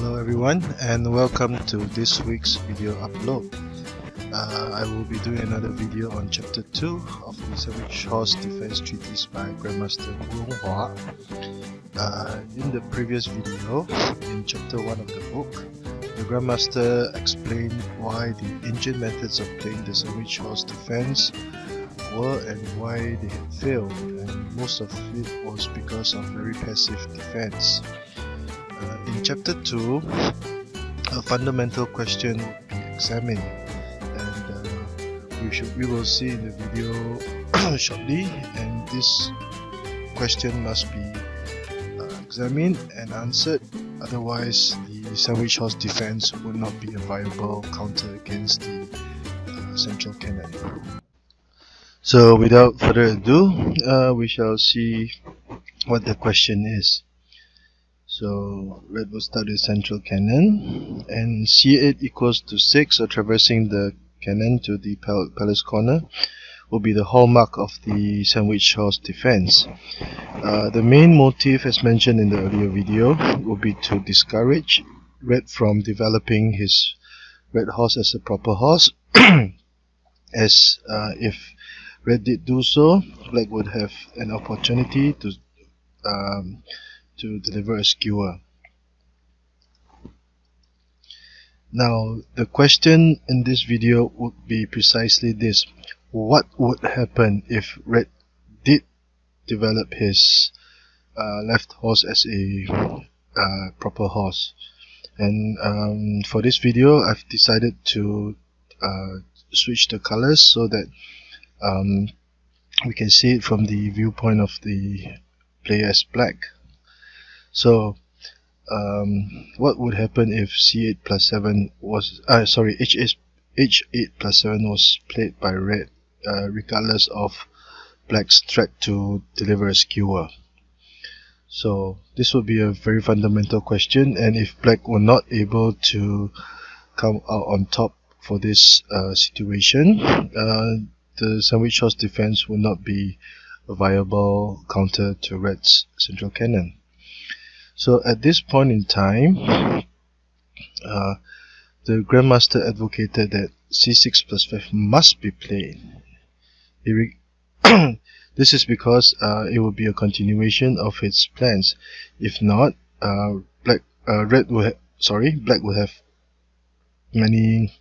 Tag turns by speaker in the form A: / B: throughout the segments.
A: Hello everyone and welcome to this week's video upload. I will be doing another video on chapter 2 of the Sandwiched Horse Treatise by Grandmaster Ronghua. In the previous video, in chapter 1 of the book, the Grandmaster explained why the ancient methods of playing the Sandwiched Horse defense were and why they had failed, and most of it was because of very passive defense. In chapter 2, a fundamental question would be examined, and we will see in the video shortly, and this question must be examined and answered, otherwise the Sandwiched Horse defense would not be a viable counter against the central cannon. So without further ado, we shall see what the question is. So red will start with central cannon, and C8 equals to 6, or traversing the cannon to the palace corner, will be the hallmark of the Sandwiched Horse defense. The main motive, as mentioned in the earlier video, will be to discourage red from developing his red horse as a proper horse, as if red did do so, black would have an opportunity to deliver a skewer. Now, the question in this video would be precisely this: what would happen if red did develop his left horse as a proper horse? And for this video, I've decided to switch the colors so that we can see it from the viewpoint of the player as black. So what would happen if C8 plus 7 was H8 plus 7 was played by red, regardless of black's threat to deliver a skewer? So this would be a very fundamental question, and if black were not able to come out on top for this situation, the Sandwiched Horse defense would not be a viable counter to red's central cannon. So at this point in time, the Grandmaster advocated that C6 plus 5 must be played. This is because it will be a continuation of its plans. If not, black would have many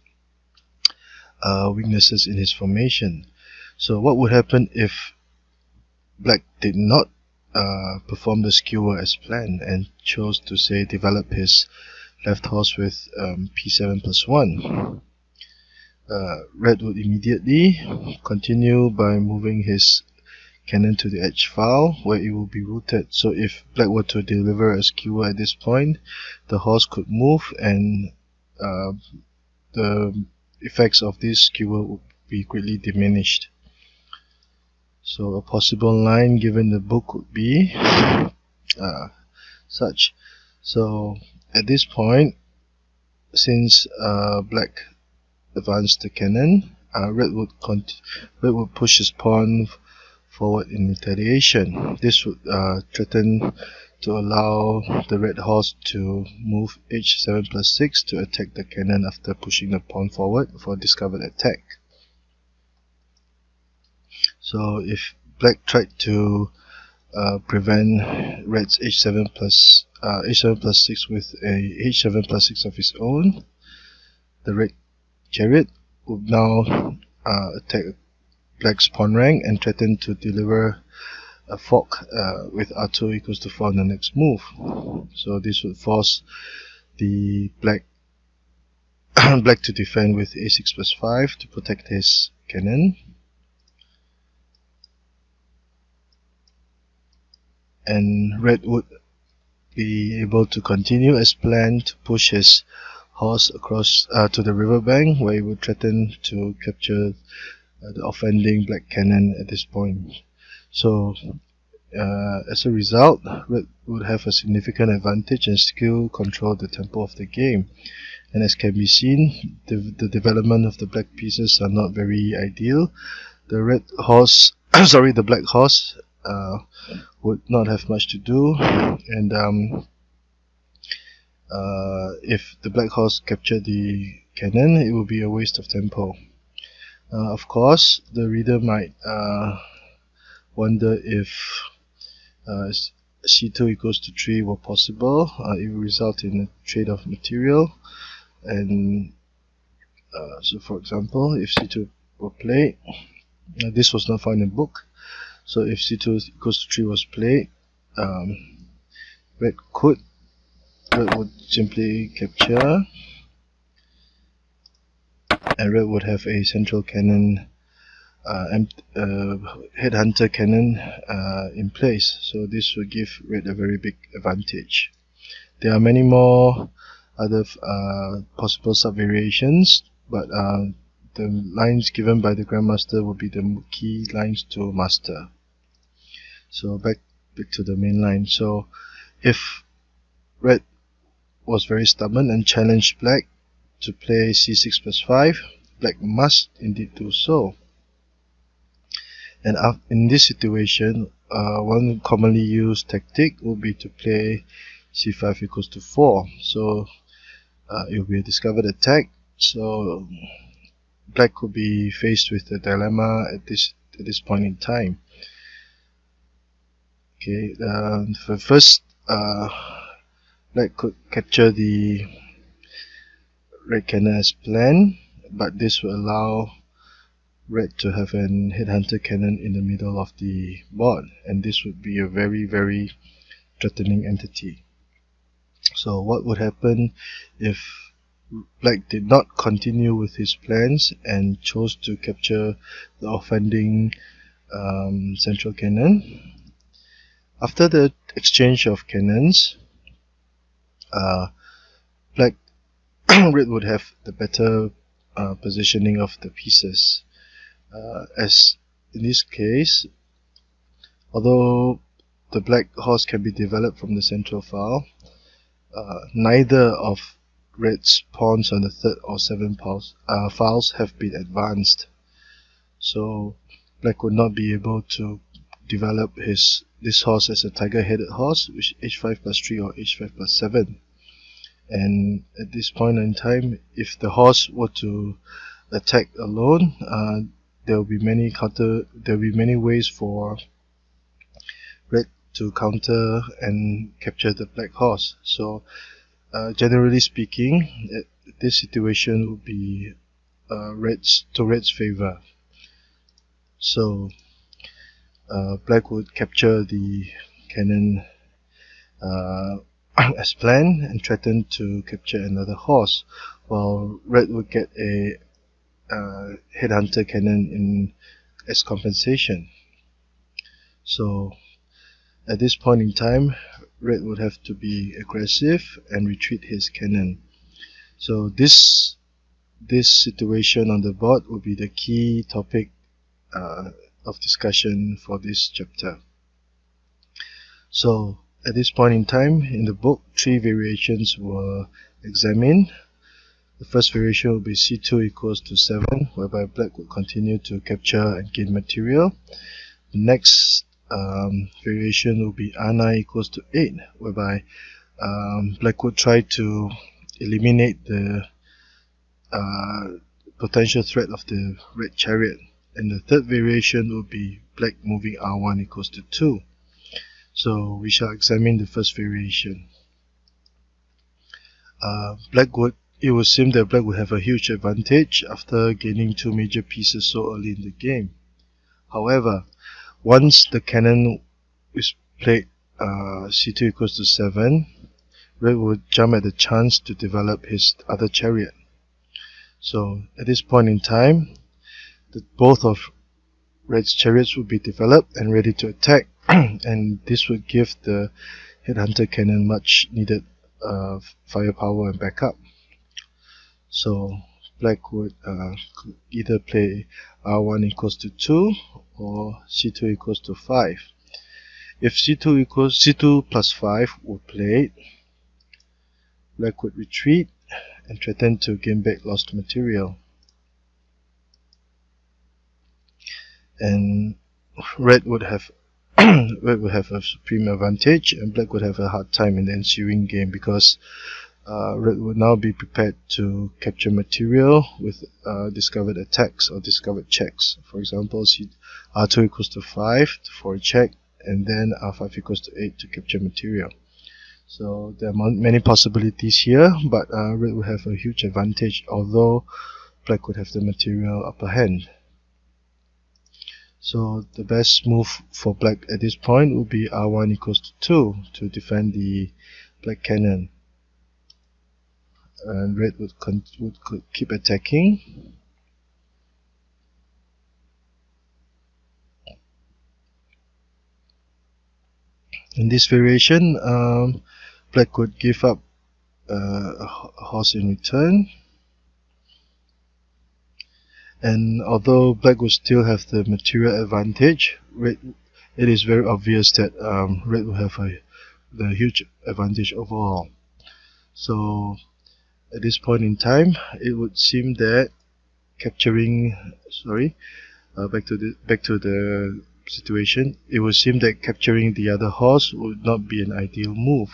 A: weaknesses in his formation. So what would happen if black did not perform the skewer as planned and chose to, say, develop his left horse with P7 plus 1? Red would immediately continue by moving his cannon to the edge file, where it will be routed. So if black were to deliver a skewer at this point, the horse could move, and the effects of this skewer would be greatly diminished. So a possible line given the book would be such. So at this point, since black advanced the cannon, red would push his pawn forward in retaliation. This would threaten to allow the red horse to move H7 plus 6 to attack the cannon after pushing the pawn forward for a discovered attack. So if black tried to prevent red's H7 plus 6 with a H7 plus 6 of his own, the red chariot would now attack black's pawn rank and threaten to deliver a fork with R2 equals to 4 on the next move. So this would force the black to defend with A6 plus 5 to protect his cannon. And red would be able to continue as planned to push his horse across to the riverbank, where he would threaten to capture the offending black cannon at this point. So as a result, red would have a significant advantage and still control the tempo of the game. And as can be seen, the development of the black pieces are not very ideal. The black horse would not have much to do, and If the black horse captured the cannon, it will be a waste of tempo. Of course, the reader might wonder if c2 equals to 3 were possible. It will result in a trade of material, and so for example, if c2 were played, this was not found in the book, so if c2 equals to 3 was played, red would simply capture, and red would have a central cannon and headhunter cannon in place, so this would give red a very big advantage. There are many more other possible sub-variations, but the lines given by the Grandmaster will be the key lines to master. So back to the main line. So if red was very stubborn and challenged black to play c6 plus 5, black must indeed do so. And in this situation, one commonly used tactic would be to play c5 equals to 4. So it will be a discovered attack. So black could be faced with a dilemma at this point in time. Okay, first, black could capture the red cannon as planned, but this will allow red to have an headhunter cannon in the middle of the board, and this would be a very, very threatening entity. So what would happen if black did not continue with his plans and chose to capture the offending central cannon? After the exchange of cannons, red would have the better positioning of the pieces. As in this case, although the black horse can be developed from the central file, neither of red's pawns on the 3rd or 7th files have been advanced. So black would not be able to develop this horse as a tiger-headed horse, which h5 plus 3 or h5 plus 7. And at this point in time, if the horse were to attack alone, there will be many ways for red to counter and capture the black horse. So generally speaking, this situation would be red's favor. So black would capture the cannon as planned and threaten to capture another horse, while red would get a headhunter cannon as compensation. So at this point in time, red would have to be aggressive and retreat his cannon. So this situation on the board will be the key topic of discussion for this chapter. So at this point in time in the book, 3 variations were examined. The first variation will be c2 equals to 7, whereby black would continue to capture and gain material. The next variation will be r9 equals to 8, whereby black would try to eliminate the potential threat of the red chariot. And the third variation will be black moving r1 equals to 2. So we shall examine the first variation. It would seem that black would have a huge advantage after gaining 2 major pieces so early in the game. However, once the cannon is played c2 equals to 7, red would jump at the chance to develop his other chariot. So at this point in time, both of red's chariots would be developed and ready to attack, and this would give the headhunter cannon much needed firepower and backup. So black would either play r1 equals to 2 or c2 equals to 5. If c2 plus 5 were played, black would retreat and threaten to gain back lost material. And red would have a supreme advantage, and black would have a hard time in the ensuing game because red would now be prepared to capture material with discovered attacks or discovered checks. For example, r2 equals to 5 for a check, and then r5 equals to 8 to capture material. So there are many possibilities here, but red would have a huge advantage, although black would have the material upper hand. So the best move for black at this point would be r1 equals to 2 to defend the black cannon. And red would keep attacking. In this variation, black would give up a horse in return, and although black would still have the material advantage, it is very obvious that red will have the huge advantage overall. So at this point in time, it would seem that capturing back to the situation, it would seem that capturing the other horse would not be an ideal move.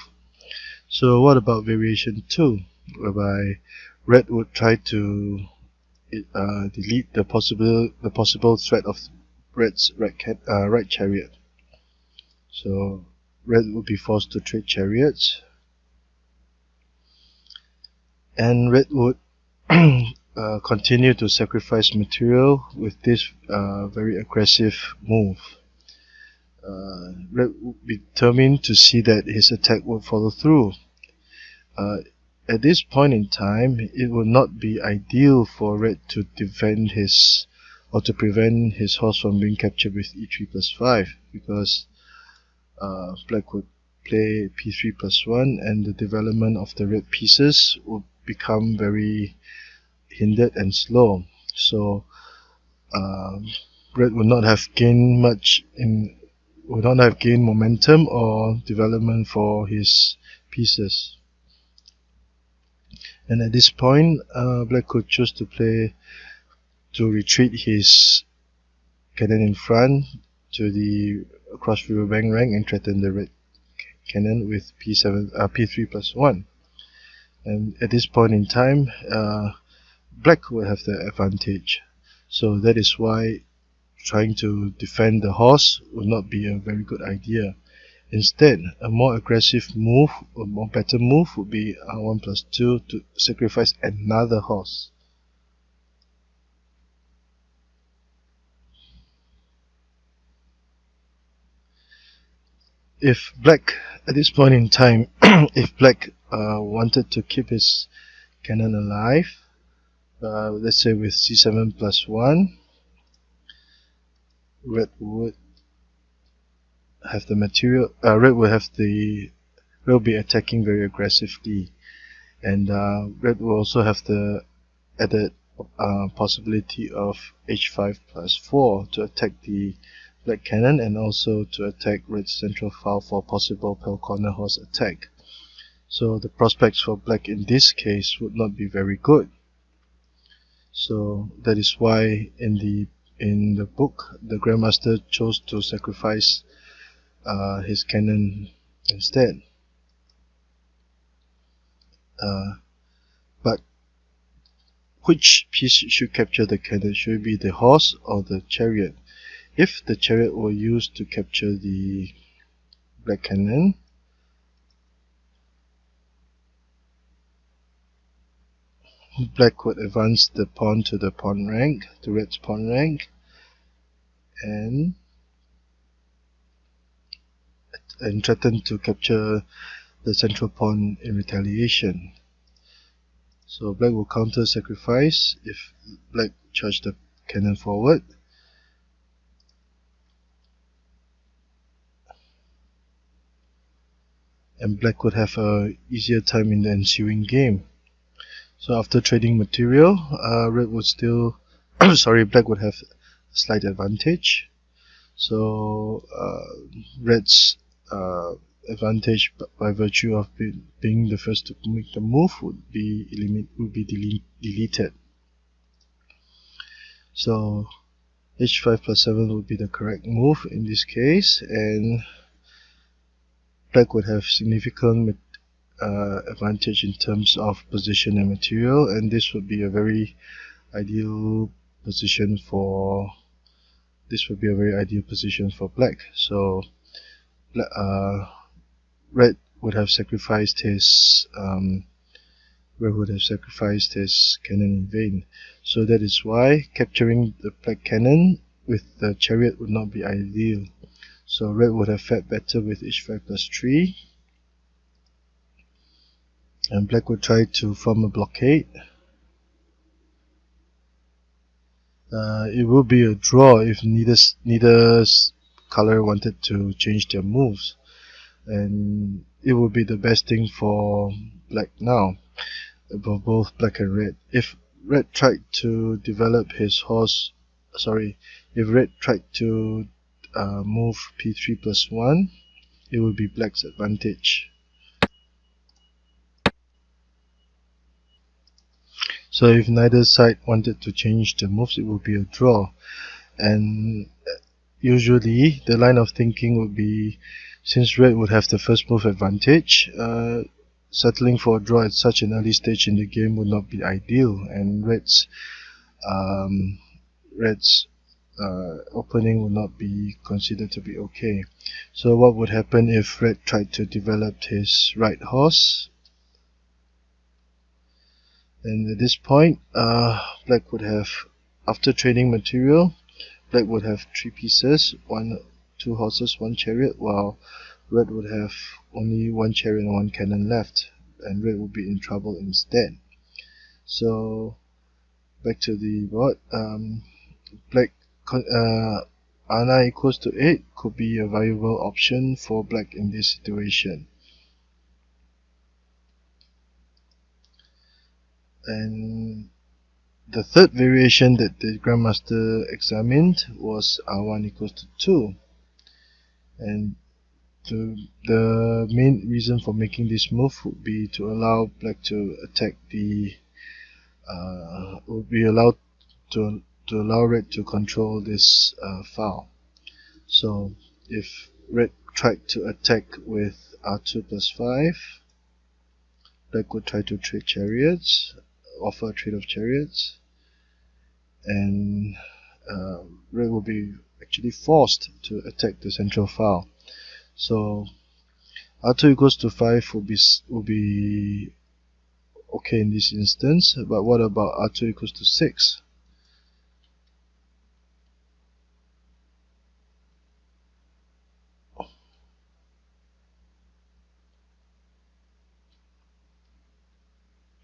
A: So what about variation 2, whereby red would try to delete the possible threat of red's right chariot. So red would be forced to trade chariots, and red would continue to sacrifice material with this very aggressive move. Red would be determined to see that his attack would follow through. At this point in time, it would not be ideal for red to defend his or to prevent his horse from being captured with e3 plus 5, because black would play p3 plus 1, and the development of the red pieces would become very hindered and slow. So red would not have gained momentum or development for his pieces. And at this point, black could choose to retreat his cannon in front to the cross riverbank rank and threaten the red cannon with p3 plus 1. And at this point in time, black will have the advantage. So that is why trying to defend the horse would not be a very good idea. Instead, a more aggressive move, or more better move, would be r1 plus 2 to sacrifice another horse. If black, at this point in time, if black wanted to keep his cannon alive, let's say with c7 plus 1, red would have the material. Red will be attacking very aggressively, and red will also have the added possibility of h5 plus 4 to attack the black cannon, and also to attack red's central file for possible pale corner horse attack. So the prospects for black in this case would not be very good. So that is why in the book, the Grandmaster chose to sacrifice his cannon instead. But which piece should capture the cannon? Should it be the horse or the chariot? If the chariot were used to capture the black cannon, black would advance the pawn to the pawn rank, to red's pawn rank, and threaten to capture the central pawn in retaliation. So black will counter sacrifice if black charge the cannon forward. And black would have a easier time in the ensuing game. So after trading material, red would still black would have a slight advantage. So red's advantage by virtue of being the first to make the move would be deleted. So h5 plus 7 would be the correct move in this case, and black would have significant advantage in terms of position and material, and this would be a very ideal position for black. So red would have sacrificed his cannon in vain. So that is why capturing the black cannon with the chariot would not be ideal. So red would have fared better with h5 plus 3, and black would try to form a blockade. It will be a draw if neither color wanted to change their moves, and it would be the best thing for black now, above both black and red. If red tried to develop his horse, if red tried to move p3 plus 1, it would be black's advantage. So if neither side wanted to change the moves, it would be a draw. And usually the line of thinking would be, since red would have the first move advantage, settling for a draw at such an early stage in the game would not be ideal, and red's opening would not be considered to be okay. So what would happen if red tried to develop his right horse? And at this point, black would have, after trading material, black would have 3 pieces, 2 horses, 1 chariot, while red would have only 1 chariot and 1 cannon left, and red would be in trouble instead. So back to the board, black R9 equals to 8 could be a viable option for black in this situation. And the third variation that the Grandmaster examined was R1 equals to 2. And the main reason for making this move would be to allow black to attack to allow red to control this file. So if red tried to attack with R2 plus 5, black would try to trade chariots, offer a trade of chariots, and red will be actually forced to attack the central file. So R2 equals to 5 will be okay in this instance, but what about R2 equals to 6?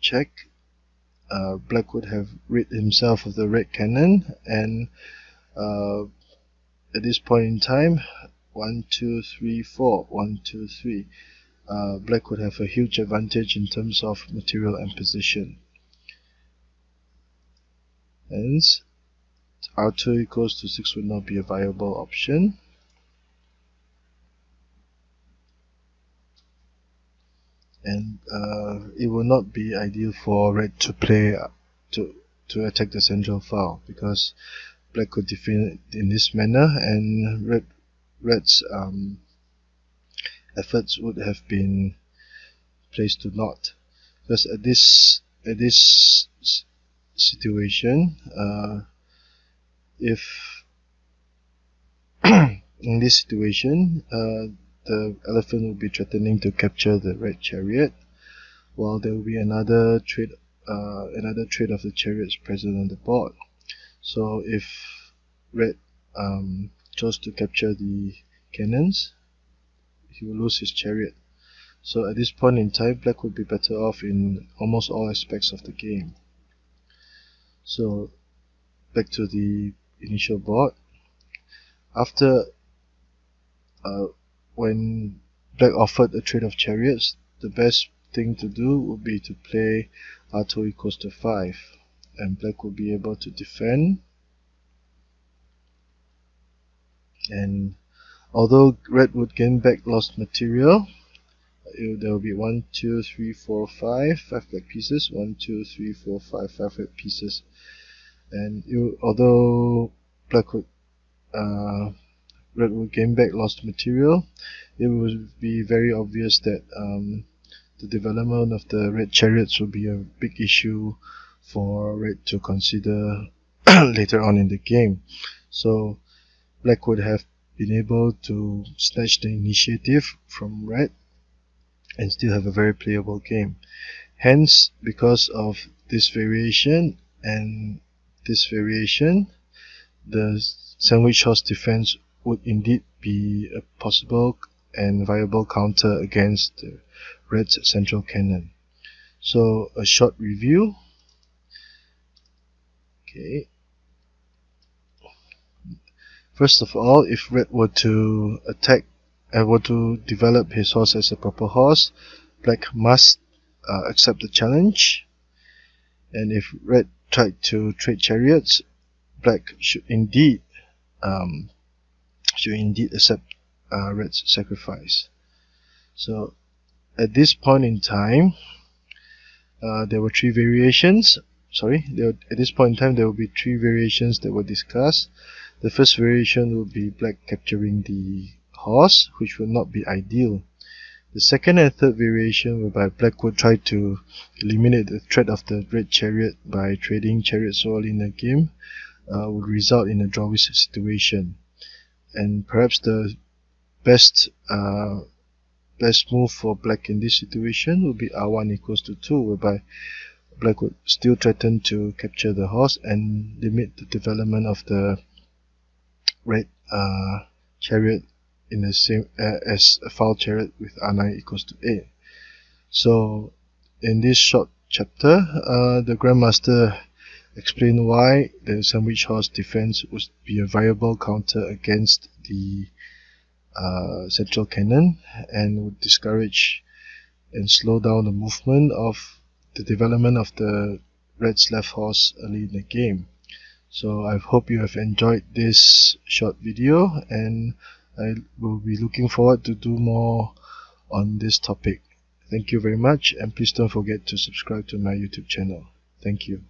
A: Check. Black would have rid himself of the red cannon, and at this point in time, 1, 2, 3, 4, 1, 2, 3, black would have a huge advantage in terms of material and position. Hence, R2 equals to 6 would not be a viable option. And it will not be ideal for red to play to attack the central file, because black could defend it in this manner, and red's efforts would have been placed to naught. Because at this situation, in this situation, the elephant will be threatening to capture the red chariot, while there will be another trade of the chariots present on the board. So if red chose to capture the cannons, he will lose his chariot. So at this point in time, black would be better off in almost all aspects of the game. So back to the initial board. After when black offered a trade of chariots, the best thing to do would be to play R2 equals to 5, and black would be able to defend. And although red would gain back lost material, there will be 1, 2, 3, 4, 5 black pieces, 1, 2, 3, 4, 5 red pieces. And although red would gain back lost material, it would be very obvious that the development of the red chariots will be a big issue for red to consider later on in the game. So black would have been able to snatch the initiative from red and still have a very playable game. Hence, because of this variation and this variation, the Sandwiched Horse defense would indeed be a possible and viable counter against the red's central cannon. So a short review. Okay. First of all, if red were to attack and were to develop his horse as a proper horse, black must accept the challenge. And if red tried to trade chariots, black should indeed accept red's sacrifice. So at this point in time, there were three variations. At this point in time, there will be three variations that were discussed. The first variation will be black capturing the horse, which will not be ideal. The second and third variation, whereby black would try to eliminate the threat of the red chariot by trading chariots early in the game, would result in a drawish situation. And perhaps the best move for black in this situation would be r1 equals to 2, whereby black would still threaten to capture the horse and limit the development of the red chariot in the same as a foul chariot with r9 equals to 8. So in this short chapter, the Grandmaster explained why the Sandwiched Horse defense would be a viable counter against the central cannon and would discourage and slow down the movement of the development of the red's left horse early in the game. So I hope you have enjoyed this short video, and I will be looking forward to do more on this topic. Thank you very much, and please don't forget to subscribe to my YouTube channel. Thank you.